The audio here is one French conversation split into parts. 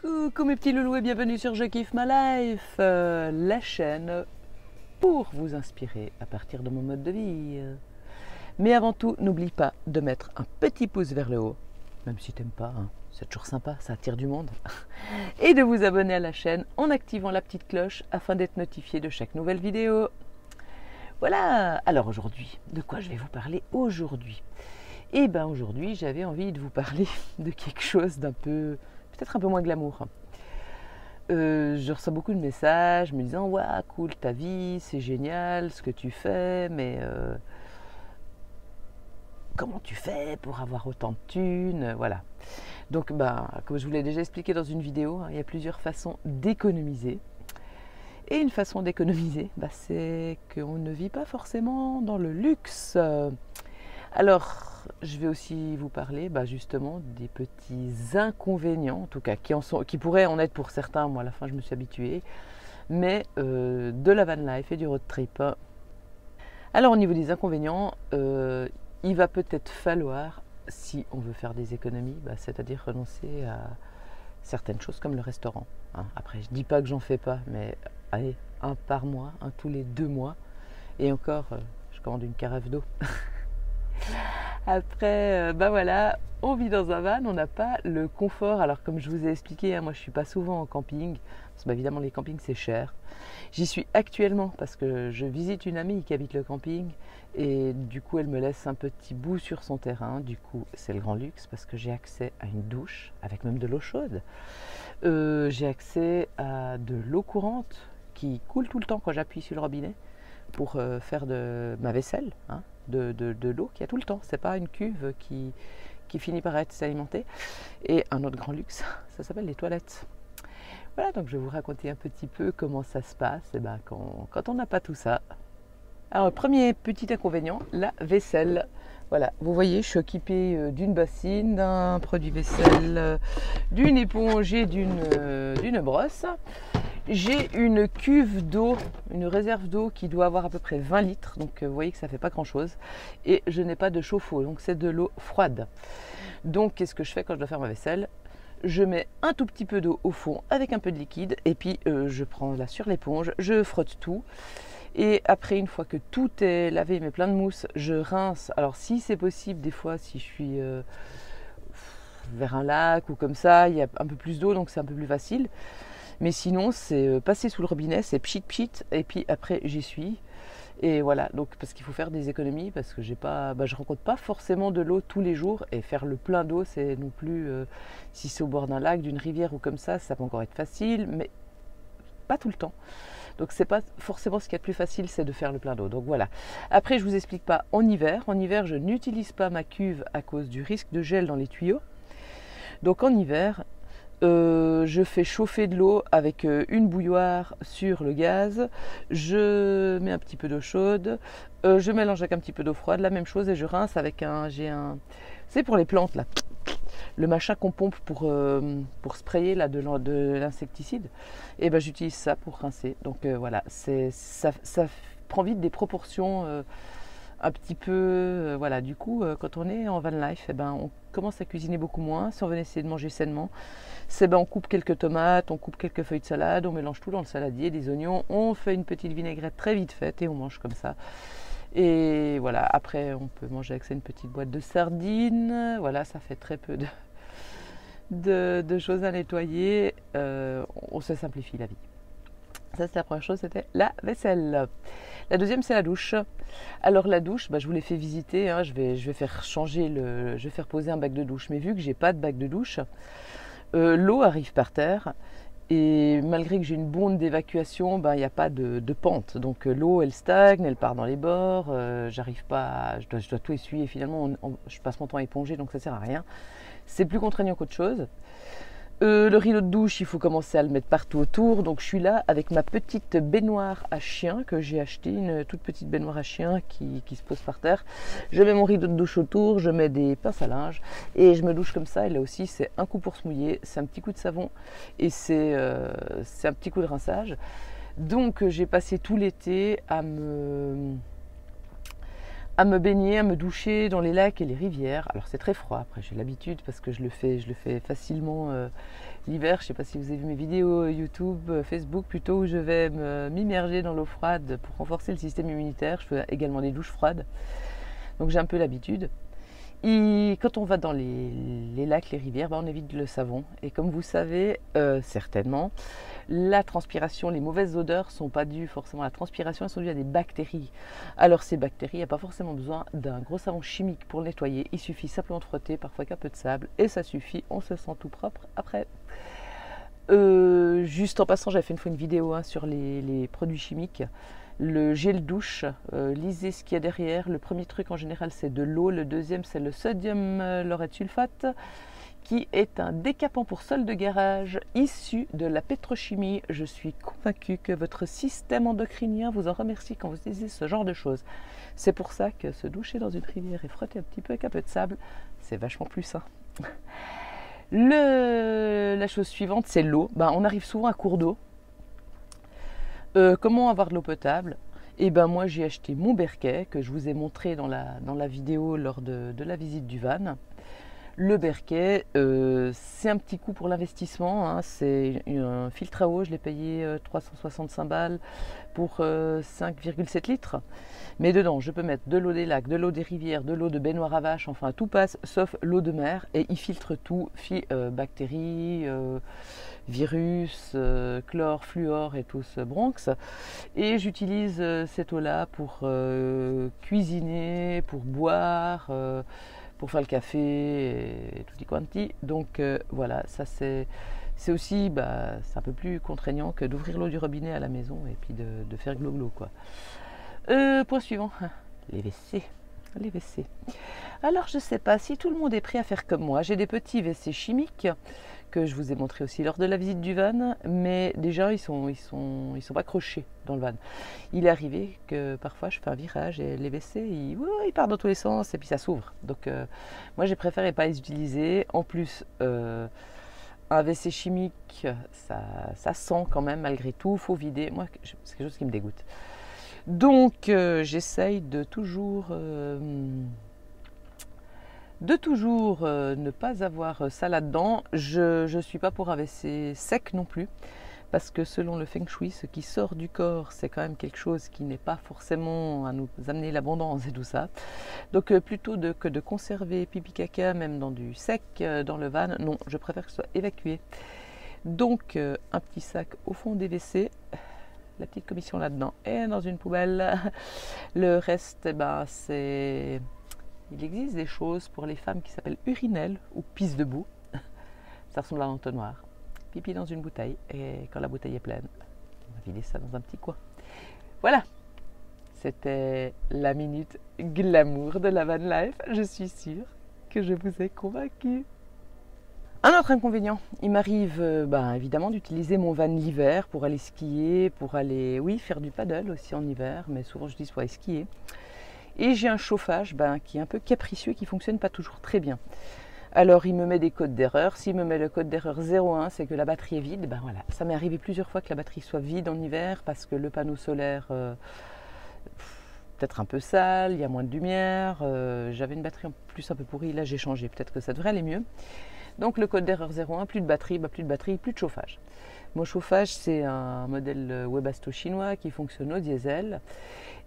Coucou mes petits loulous et bienvenue sur Je kiffe ma life, la chaîne pour vous inspirer à partir de mon mode de vie. Mais avant tout, n'oublie pas de mettre un petit pouce vers le haut, même si t'aimes pas, hein, c'est toujours sympa, ça attire du monde. Et de vous abonner à la chaîne en activant la petite cloche afin d'être notifié de chaque nouvelle vidéo. Voilà, alors aujourd'hui, de quoi je vais vous parler aujourd'hui? Eh bien aujourd'hui, j'avais envie de vous parler de quelque chose d'un peu, peut-être un peu moins glamour. Je reçois beaucoup de messages me disant « Ouais, cool ta vie, c'est génial ce que tu fais, mais comment tu fais pour avoir autant de thunes ?» Voilà. Donc, comme je vous l'ai déjà expliqué dans une vidéo, hein, il y a plusieurs façons d'économiser. Et une façon d'économiser, c'est qu'on ne vit pas forcément dans le luxe. Alors, je vais aussi vous parler justement des petits inconvénients, en tout cas qui pourraient en être pour certains, moi à la fin je me suis habituée, mais de la van life et du road trip. Alors au niveau des inconvénients, il va peut-être falloir, si on veut faire des économies, c'est-à-dire renoncer à certaines choses comme le restaurant. Hein. Après, je ne dis pas que j'en fais pas, mais allez, un par mois, un tous les 2 mois, et encore, je commande une carafe d'eau. Après, voilà, on vit dans un van, on n'a pas le confort. Alors comme je vous ai expliqué, hein, moi je ne suis pas souvent en camping, parce que évidemment les campings c'est cher. J'y suis actuellement parce que je visite une amie qui habite le camping et du coup elle me laisse un petit bout sur son terrain. Du coup c'est le grand luxe parce que j'ai accès à une douche avec même de l'eau chaude. J'ai accès à de l'eau courante qui coule tout le temps quand j'appuie sur le robinet pour faire de ma vaisselle, hein, de l'eau qu'il y a tout le temps. C'est pas une cuve qui finit par être alimentée. Et un autre grand luxe, ça s'appelle les toilettes. Voilà, donc je vais vous raconter un petit peu comment ça se passe quand on n'a pas tout ça. Alors, premier petit inconvénient, la vaisselle. Voilà, vous voyez, je suis équipée d'une bassine, d'un produit vaisselle, d'une éponge et d'une brosse. J'ai une cuve d'eau, une réserve d'eau qui doit avoir à peu près 20 litres, donc vous voyez que ça ne fait pas grand chose. Et je n'ai pas de chauffe-eau, donc c'est de l'eau froide. Donc qu'est-ce que je fais quand je dois faire ma vaisselle? Je mets un tout petit peu d'eau au fond avec un peu de liquide et puis je prends là sur l'éponge, je frotte tout. Et après, une fois que tout est lavé mais plein de mousse, je rince. Alors si c'est possible, des fois si je suis vers un lac ou comme ça, il y a un peu plus d'eau donc c'est un peu plus facile. Mais sinon, c'est passer sous le robinet, c'est pchit pchit, et puis après j'essuie. Et voilà, donc parce qu'il faut faire des économies, parce que je rencontre pas forcément de l'eau tous les jours, et faire le plein d'eau, c'est non plus, si c'est au bord d'un lac, d'une rivière ou comme ça peut encore être facile, mais pas tout le temps. Donc c'est pas forcément ce qui est le plus facile, c'est de faire le plein d'eau. Donc voilà. Après, je vous explique pas en hiver. En hiver, je n'utilise pas ma cuve à cause du risque de gel dans les tuyaux. Donc en hiver, je fais chauffer de l'eau avec une bouilloire sur le gaz, je mets un petit peu d'eau chaude, je mélange avec un petit peu d'eau froide, la même chose, et je rince avec c'est pour les plantes là, le machin qu'on pompe pour sprayer là, de l'insecticide, et j'utilise ça pour rincer. Donc voilà, ça prend vite des proportions un petit peu, voilà. Du coup, quand on est en van life, on commence à cuisiner beaucoup moins. Si on veut essayer de manger sainement, on coupe quelques tomates, on coupe quelques feuilles de salade, on mélange tout dans le saladier, des oignons, on fait une petite vinaigrette très vite faite et on mange comme ça. Et voilà, après on peut manger avec ça une petite boîte de sardines. Voilà, ça fait très peu de choses à nettoyer. On se simplifie la vie. Ça, c'est la première chose, c'était la vaisselle. La deuxième, c'est la douche. Alors la douche, je vous l'ai fait visiter, hein, je vais faire je vais faire poser un bac de douche. Mais vu que j'ai pas de bac de douche, l'eau arrive par terre. Et malgré que j'ai une bonde d'évacuation, il n'y a pas de pente. Donc l'eau, elle stagne, elle part dans les bords. J'arrive pas, je dois tout essuyer. Finalement, je passe mon temps à éponger, donc ça sert à rien. C'est plus contraignant qu'autre chose. Le rideau de douche, il faut commencer à le mettre partout autour. Donc je suis là avec ma petite baignoire à chien que j'ai acheté, une toute petite baignoire à chien qui se pose par terre. Je mets mon rideau de douche autour, je mets des pinces à linge et je me douche comme ça. Et là aussi, c'est un coup pour se mouiller, c'est un petit coup de savon et c'est un petit coup de rinçage. Donc j'ai passé tout l'été à me baigner, à me doucher dans les lacs et les rivières. Alors c'est très froid, après j'ai l'habitude parce que je le fais facilement l'hiver. Je ne sais pas si vous avez vu mes vidéos YouTube, Facebook plutôt, où je vais m'immerger dans l'eau froide pour renforcer le système immunitaire. Je fais également des douches froides, donc j'ai un peu l'habitude. Et quand on va dans les lacs, les rivières, on évite le savon. Et comme vous savez certainement, la transpiration, les mauvaises odeurs ne sont pas dues forcément à la transpiration, elles sont dues à des bactéries. Alors ces bactéries, il n'y a pas forcément besoin d'un gros savon chimique pour le nettoyer. Il suffit simplement de frotter, parfois qu'un peu de sable, et ça suffit, on se sent tout propre après. Juste en passant, j'avais fait une fois une vidéo sur les produits chimiques. Le gel douche, lisez ce qu'il y a derrière. Le premier truc en général c'est de l'eau, le deuxième c'est le sodium laureth sulfate, qui est un décapant pour sol de garage issu de la pétrochimie. Je suis convaincue que votre système endocrinien vous en remercie quand vous utilisez ce genre de choses. C'est pour ça que se doucher dans une rivière et frotter un petit peu avec un peu de sable, c'est vachement plus sain. La chose suivante, c'est l'eau. On arrive souvent à court d'eau. Comment avoir de l'eau potable? Et moi j'ai acheté mon Berquet que je vous ai montré dans la vidéo lors de la visite du van. Le Berquet, c'est un petit coût pour l'investissement, c'est un filtre à eau, je l'ai payé 365 balles pour 5,7 litres. Mais dedans, je peux mettre de l'eau des lacs, de l'eau des rivières, de l'eau de baignoire à vache, enfin tout passe sauf l'eau de mer. Et il filtre tout, bactéries, virus, chlore, fluor et tout ce bronx. Et j'utilise cette eau-là pour cuisiner, pour boire, pour faire le café et tutti quanti. Donc voilà, ça c'est aussi, c'est un peu plus contraignant que d'ouvrir l'eau du robinet à la maison et puis de faire glo-glo quoi. Point suivant, les WC. Les WC. Alors je ne sais pas si tout le monde est prêt à faire comme moi. J'ai des petits WC chimiques que je vous ai montré aussi lors de la visite du van, mais déjà ils sont pas accrochés dans le van. Il est arrivé que parfois je fais un virage et les WC ils partent dans tous les sens et puis ça s'ouvre. Donc moi j'ai préféré pas les utiliser. En plus un WC chimique ça sent quand même malgré tout, faut vider. Moi c'est quelque chose qui me dégoûte. Donc j'essaye de toujours ne pas avoir ça là-dedans. Je ne suis pas pour un WC sec non plus, parce que selon le Feng Shui, ce qui sort du corps, c'est quand même quelque chose qui n'est pas forcément à nous amener l'abondance et tout ça. Donc plutôt que de conserver pipi caca, même dans du sec, dans le van, non, je préfère que ce soit évacué. Donc un petit sac au fond des WC, la petite commission là-dedans et dans une poubelle. Le reste, c'est... Il existe des choses pour les femmes qui s'appellent urinelles ou pisse debout. Ça ressemble à un entonnoir. Pipi dans une bouteille et quand la bouteille est pleine, on va vider ça dans un petit coin. Voilà, c'était la minute glamour de la van life. Je suis sûre que je vous ai convaincu. Un autre inconvénient, il m'arrive évidemment d'utiliser mon van l'hiver pour aller skier, pour aller faire du paddle aussi en hiver, mais souvent je dis pour aller skier. Et j'ai un chauffage qui est un peu capricieux et qui ne fonctionne pas toujours très bien. Alors il me met des codes d'erreur. S'il me met le code d'erreur 01, c'est que la batterie est vide. Voilà. Ça m'est arrivé plusieurs fois que la batterie soit vide en hiver parce que le panneau solaire peut-être un peu sale, il y a moins de lumière. J'avais une batterie en plus un peu pourrie, là j'ai changé. Peut-être que ça devrait aller mieux. Donc le code d'erreur 01, plus de batterie, plus de chauffage. Mon chauffage, c'est un modèle Webasto chinois qui fonctionne au diesel.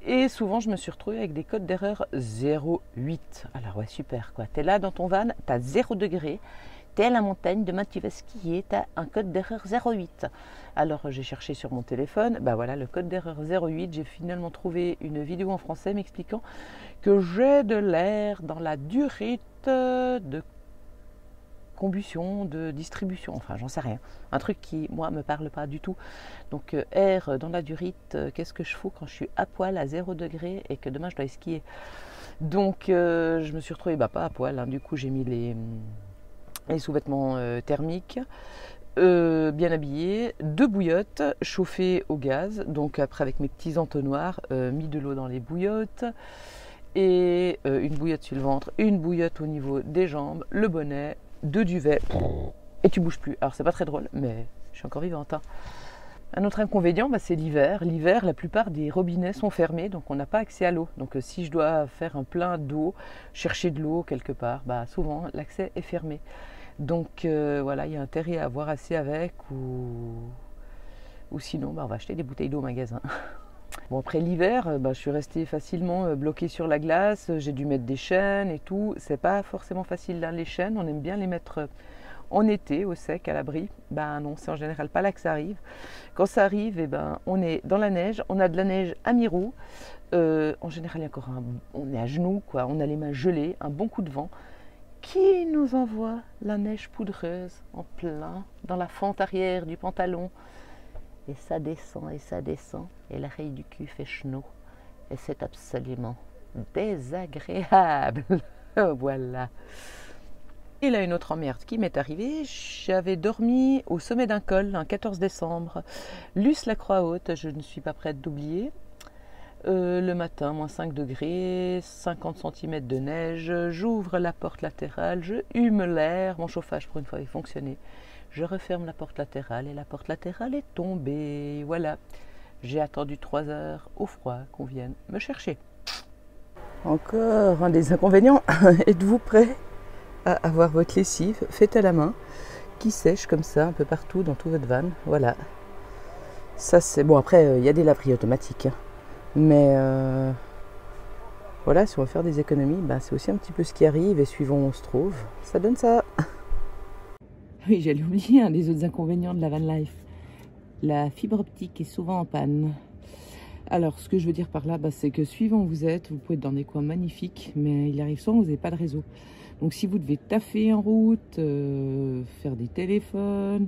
Et souvent, je me suis retrouvée avec des codes d'erreur 0,8. Alors ouais, super quoi. T'es là dans ton van, t'as 0 degré, t'es à la montagne, demain tu vas skier, t'as un code d'erreur 0,8. Alors j'ai cherché sur mon téléphone, voilà le code d'erreur 0,8. J'ai finalement trouvé une vidéo en français m'expliquant que j'ai de l'air dans la durite de combustion, de distribution, enfin j'en sais rien, un truc qui moi me parle pas du tout. Donc air dans la durite, qu'est-ce que je fous quand je suis à poil à 0 degré et que demain je dois skier? Donc je me suis retrouvée pas à poil, du coup j'ai mis les sous-vêtements thermiques, bien habillée, 2 bouillottes chauffées au gaz, donc après avec mes petits entonnoirs, mis de l'eau dans les bouillottes et une bouillotte sur le ventre, une bouillotte au niveau des jambes, le bonnet, 2 duvets et tu bouges plus. Alors c'est pas très drôle mais je suis encore vivante. Un autre inconvénient, c'est l'hiver. L'hiver, la plupart des robinets sont fermés, donc on n'a pas accès à l'eau. Donc si je dois faire un plein d'eau, chercher de l'eau quelque part, souvent l'accès est fermé. Donc voilà, il y a intérêt à avoir assez avec ou sinon on va acheter des bouteilles d'eau au magasin. Bon, après l'hiver, je suis restée facilement bloquée sur la glace, j'ai dû mettre des chaînes et tout. C'est pas forcément facile là, les chaînes, on aime bien les mettre en été, au sec, à l'abri. Non, c'est en général pas là que ça arrive. Quand ça arrive, on est dans la neige, on a de la neige à mi-roue. En général, on est à genoux, quoi. On a les mains gelées, un bon coup de vent qui nous envoie la neige poudreuse en plein dans la fente arrière du pantalon. Et ça descend, et l'oreille du cul fait chenot. Et c'est absolument désagréable. Voilà. Et là, une autre emmerde qui m'est arrivée. J'avais dormi au sommet d'un col un 14 décembre. Luce la Croix Haute, je ne suis pas prête d'oublier. Le matin, moins 5 degrés, 50 cm de neige. J'ouvre la porte latérale, je hume l'air. Mon chauffage, pour une fois, il fonctionnait. Je referme la porte latérale et la porte latérale est tombée. Voilà, j'ai attendu 3 heures au froid qu'on vienne me chercher. Encore un des inconvénients. Êtes-vous prêt à avoir votre lessive faite à la main qui sèche comme ça un peu partout dans tout votre van? Voilà. Ça c'est bon. Après, il y a des laveries automatiques. Mais voilà, si on veut faire des économies, c'est aussi un petit peu ce qui arrive et suivant où on se trouve, ça donne ça. Oui, j'allais oublier un des autres inconvénients de la van life. La fibre optique est souvent en panne. Alors, ce que je veux dire par là, c'est que suivant où vous êtes, vous pouvez être dans des coins magnifiques, mais il arrive souvent que vous n'avez pas de réseau. Donc, si vous devez taffer en route, faire des téléphones,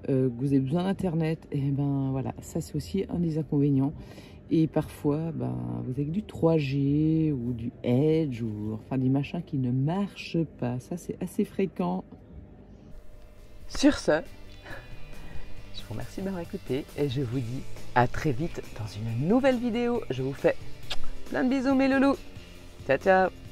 que vous avez besoin d'internet, et voilà, ça c'est aussi un des inconvénients. Et parfois, vous avez du 3G ou du Edge, ou enfin des machins qui ne marchent pas. Ça, c'est assez fréquent. Sur ce, je vous remercie de m'avoir écouté et je vous dis à très vite dans une nouvelle vidéo. Je vous fais plein de bisous mes loulous. Ciao, ciao.